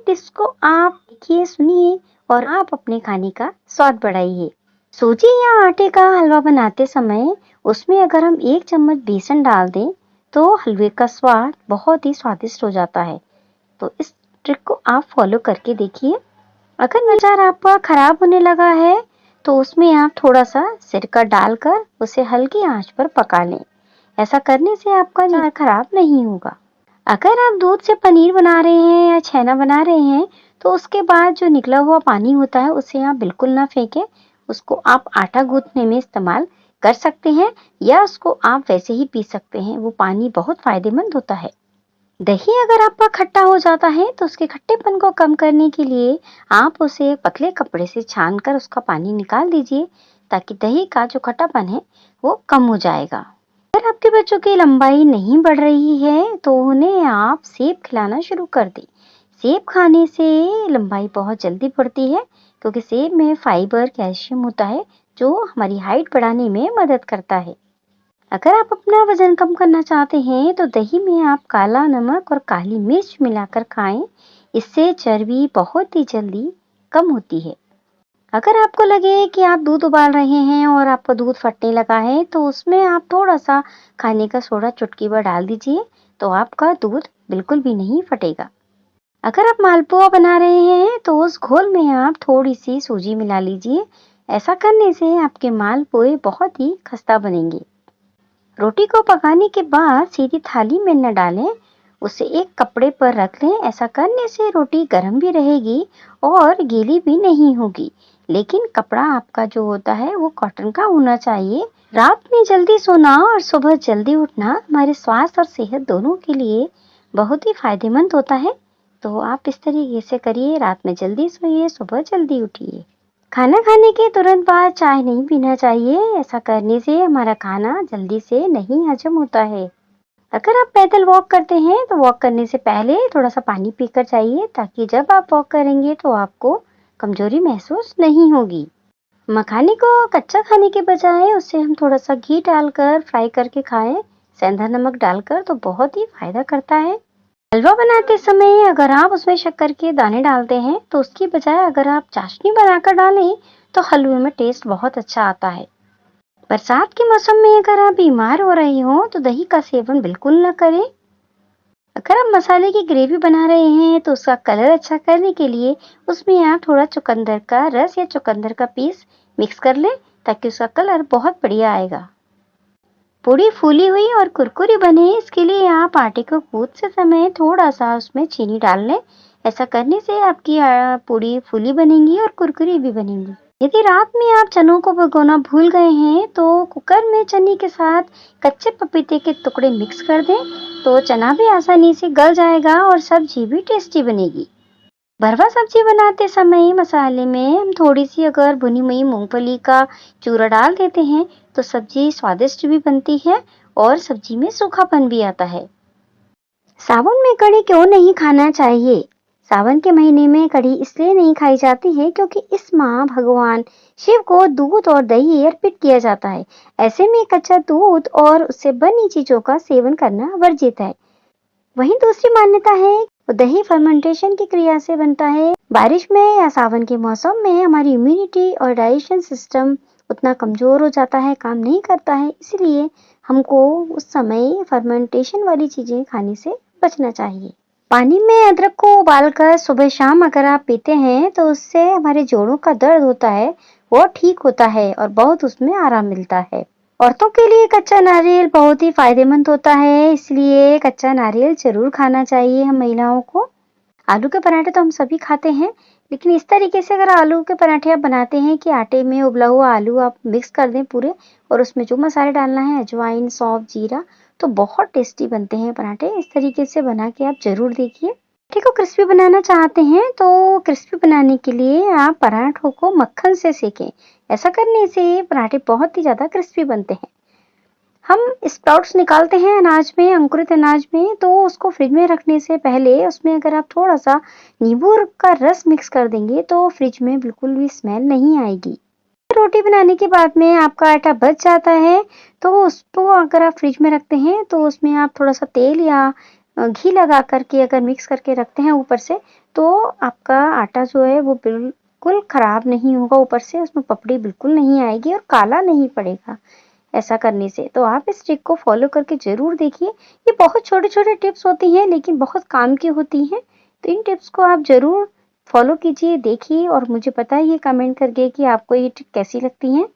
Dish को आप देखिए, सुनिए और आप अपने खाने का स्वाद बढ़ाइए। सूजी या आटे का हलवा बनाते समय उसमें अगर हम 1 चम्मच बेसन डाल दें तो हलवे का स्वाद बहुत ही स्वादिष्ट हो जाता है। तो इस ट्रिक को आप फॉलो करके देखिए। अगर अचार आपका खराब होने लगा है तो उसमें आप थोड़ा सा सिरका डालकर उसे हल्की आंच पर पका लें। ऐसा करने से आपका अचार खराब नहीं होगा। अगर आप दूध से पनीर बना रहे हैं या छेना बना रहे हैं तो उसके बाद जो निकला हुआ पानी होता है उसे आप बिल्कुल ना फेंकें। उसको आप आटा गूंथने में इस्तेमाल कर सकते हैं या उसको आप वैसे ही पी सकते हैं। वो पानी बहुत फायदेमंद होता है। दही अगर आपका खट्टा हो जाता है तो उसके खट्टेपन को कम करने के लिए आप उसे पतले कपड़े से छानकर उसका पानी निकाल दीजिए, ताकि दही का जो खट्टापन है वो कम हो जाएगा। अगर आपके बच्चों की लंबाई नहीं बढ़ रही है तो उन्हें आप सेब खिलाना शुरू कर दें। सेब खाने से लंबाई बहुत जल्दी बढ़ती है, क्योंकि सेब में फाइबर, कैल्शियम होता है जो हमारी हाइट बढ़ाने में मदद करता है। अगर आप अपना वजन कम करना चाहते हैं तो दही में आप काला नमक और काली मिर्च मिलाकर खाएं। इससे चर्बी बहुत ही जल्दी कम होती है। अगर आपको लगे कि आप दूध उबाल रहे हैं और आपका दूध फटने लगा है तो उसमें आप थोड़ा सा खाने का सोडा चुटकी भर डाल दीजिए, तो आपका दूध बिल्कुल भी नहीं फटेगा। अगर आप मालपुआ बना रहे हैं तो उस घोल में आप थोड़ी सी सूजी मिला लीजिए। ऐसा करने से आपके मालपुए बहुत ही खस्ता बनेंगे। रोटी को पकाने के बाद सीधी थाली में न डालें, उसे एक कपड़े पर रख लें। ऐसा करने से रोटी गर्म भी रहेगी और गीली भी नहीं होगी। लेकिन कपड़ा आपका जो होता है वो कॉटन का होना चाहिए। रात में जल्दी सोना और सुबह जल्दी उठना हमारे स्वास्थ्य और सेहत दोनों के लिए बहुत ही फायदेमंद होता है। तो आप इस तरीके से करिए, रात में जल्दी सोइए, सुबह जल्दी उठिए। खाना खाने के तुरंत बाद चाय नहीं पीना चाहिए। ऐसा करने से हमारा खाना जल्दी से नहीं हजम होता है। अगर आप पैदल वॉक करते हैं तो वॉक करने से पहले थोड़ा सा पानी पीकर जाइए, ताकि जब आप वॉक करेंगे तो आपको कमजोरी महसूस नहीं होगी। मखाने को कच्चा खाने के बजाय उससे हम थोड़ा सा घी डालकर फ्राई करके खाएं, सेंधा नमक डालकर, तो बहुत ही फायदा करता है। हलवा बनाते समय अगर आप उसमें शक्कर के दाने डालते हैं तो उसकी बजाय अगर आप चाशनी बनाकर डालें तो हलवे में टेस्ट बहुत अच्छा आता है। बरसात के मौसम में अगर आप बीमार हो रहे हो तो दही का सेवन बिल्कुल न करें। अगर आप मसाले की ग्रेवी बना रहे हैं तो उसका कलर अच्छा करने के लिए उसमें आप थोड़ा चुकंदर का रस या चुकंदर का पीस मिक्स कर लें, ताकि उसका कलर बहुत बढ़िया आएगा। पूरी फूली हुई और कुरकुरी बने, इसके लिए आप आटे को गूंथते समय थोड़ा सा उसमें चीनी डाल लें। ऐसा करने से आपकी पूरी फूली बनेंगी और कुरकुरी भी बनेंगी। यदि रात में आप चनों को भिगोना भूल गए हैं तो कुकर में चने के साथ कच्चे पपीते के टुकड़े मिक्स कर दें, तो चना भी आसानी से गल जाएगा और सब्जी भी टेस्टी बनेगी। भरवा सब्जी बनाते समय मसाले में हम थोड़ी सी अगर भुनी हुई मूंगफली का चूरा डाल देते हैं तो सब्जी स्वादिष्ट भी बनती है और सब्जी में सूखापन भी आता है। सावन में कढ़ी क्यों नहीं खाना चाहिए? सावन के महीने में कढ़ी इसलिए नहीं खाई जाती है क्योंकि इस माह भगवान शिव को दूध और दही अर्पित किया जाता है। ऐसे में कच्चा दूध और उससे बनी चीजों का सेवन करना वर्जित है। वहीं दूसरी मान्यता है, दही फर्मेंटेशन की क्रिया से बनता है। बारिश में या सावन के मौसम में हमारी इम्यूनिटी और डाइजेशन सिस्टम उतना कमजोर हो जाता है, काम नहीं करता है, इसलिए हमको उस समय फर्मेंटेशन वाली चीजें खाने से बचना चाहिए। पानी में अदरक को उबालकर सुबह शाम अगर आप पीते हैं तो उससे हमारे जोड़ों का दर्द होता है वो ठीक होता है और बहुत उसमें आराम मिलता है। औरतों के लिए कच्चा नारियल बहुत ही फायदेमंद होता है, इसलिए कच्चा नारियल जरूर खाना चाहिए हम महिलाओं को। आलू के पराठे तो हम सभी खाते हैं, लेकिन इस तरीके से अगर आलू के पराठे आप बनाते हैं कि आटे में उबला हुआ आलू आप मिक्स कर दें पूरे, और उसमें जो मसाले डालना है अजवाइन, सौंफ, जीरा, तो बहुत टेस्टी बनते हैं पराठे। इस तरीके से बना के आप जरूर देखिए। पराठे को क्रिस्पी बनाना चाहते हैं तो क्रिस्पी बनाने के लिए आप पराठों को मक्खन से सेकें। ऐसा करने से पराठे बहुत ही ज्यादा क्रिस्पी बनते हैं। हम स्प्राउट्स निकालते हैं अनाज में, अंकुरित अनाज में, तो उसको फ्रिज में रखने से पहले उसमें अगर आप थोड़ा सा नींबू का रस मिक्स कर देंगे तो फ्रिज में बिल्कुल भी स्मेल नहीं आएगी। रोटी बनाने के बाद में आपका आटा बच जाता है तो उसको अगर आप फ्रिज में रखते हैं तो उसमें आप थोड़ा सा तेल या घी लगा करके अगर मिक्स करके रखते हैं ऊपर से, तो आपका आटा जो है वो बिल्कुल खराब नहीं होगा, ऊपर से उसमें पपड़ी बिल्कुल नहीं आएगी और काला नहीं पड़ेगा ऐसा करने से। तो आप इस ट्रिक को फॉलो करके ज़रूर देखिए। ये बहुत छोटे-छोटे टिप्स होती हैं लेकिन बहुत काम की होती हैं। तो इन टिप्स को आप ज़रूर फॉलो कीजिए, देखिए और मुझे बताइए कमेंट करके कि आपको ये ट्रिक कैसी लगती हैं।